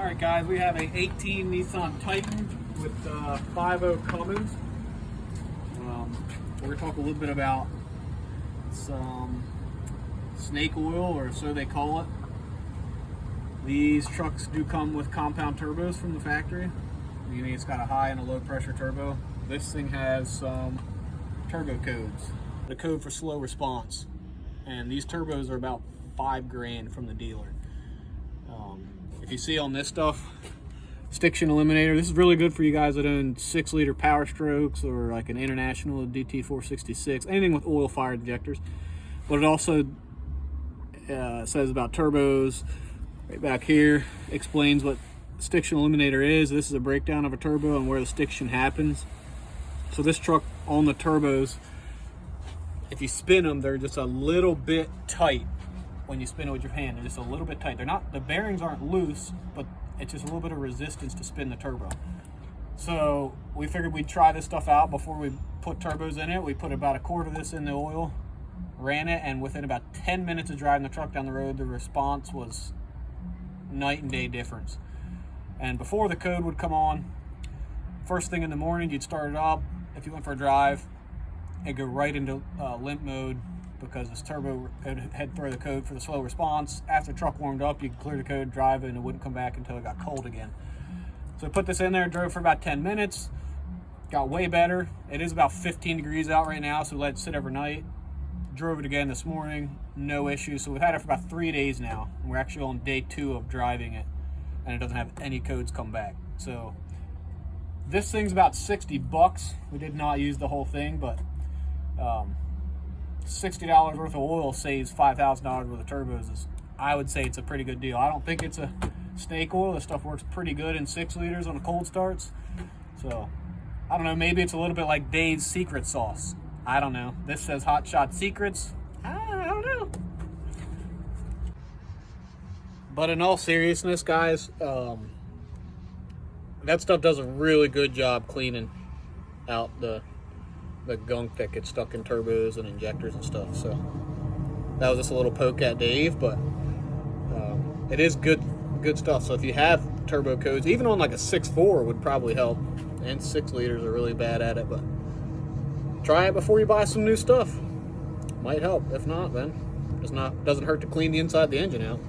All right, guys, we have a 18 Nissan Titan with 5.0 Cummins. We're gonna talk a little bit about some snake oil, or so they call it. These trucks do come with compound turbos from the factory, meaning it's got a high and a low pressure turbo. This thing has some turbo codes, the code for slow response, and these turbos are about $5 grand from the dealer. If you see on this stuff, Stiction Eliminator, this is really good for you guys that own 6-liter Power Strokes or like an International DT466, anything with oil fired injectors. But it also says about turbos right back here, explains what Stiction Eliminator is. This is a breakdown of a turbo and where the stiction happens. So this truck, on the turbos, if you spin them, they're just a little bit tight. When you spin it with your hand, they're just a little bit tight. They're not, the bearings aren't loose, but it's just a little bit of resistance to spin the turbo. So we figured we'd try this stuff out before we put turbos in it. We put about a quart of this in the oil, ran it, and within about 10 minutes of driving the truck down the road, the response was night and day difference. And before the code would come on, first thing in the morning, you'd start it up. If you went for a drive, it'd go right into limp mode, because this turbo had throw the code for the slow response. After the truck warmed up, you could clear the code, drive it, and it wouldn't come back until it got cold again. So I put this in there, drove for about 10 minutes, got way better. It is about 15 degrees out right now, so let it sit overnight. Drove it again this morning, no issues. So we've had it for about 3 days now, and we're actually on day 2 of driving it, and it doesn't have any codes come back. So this thing's about 60 bucks. We did not use the whole thing, but $60 worth of oil saves $5,000 worth of turbos. I would say it's a pretty good deal. I don't think it's a snake oil. This stuff works pretty good in 6 liters on the cold starts. So I don't know, maybe it's a little bit like Dave's secret sauce. I don't know. This says Hot Shot Secrets. I don't know. But in all seriousness, guys, that stuff does a really good job cleaning out the gunk that gets stuck in turbos and injectors and stuff. So that was just a little poke at Dave, but it is good stuff. So if you have turbo codes, even on like a 6.4 would probably help, and 6 liters are really bad at it, but try it before you buy some new stuff. Might help. If not, then doesn't hurt to clean the inside of the engine out.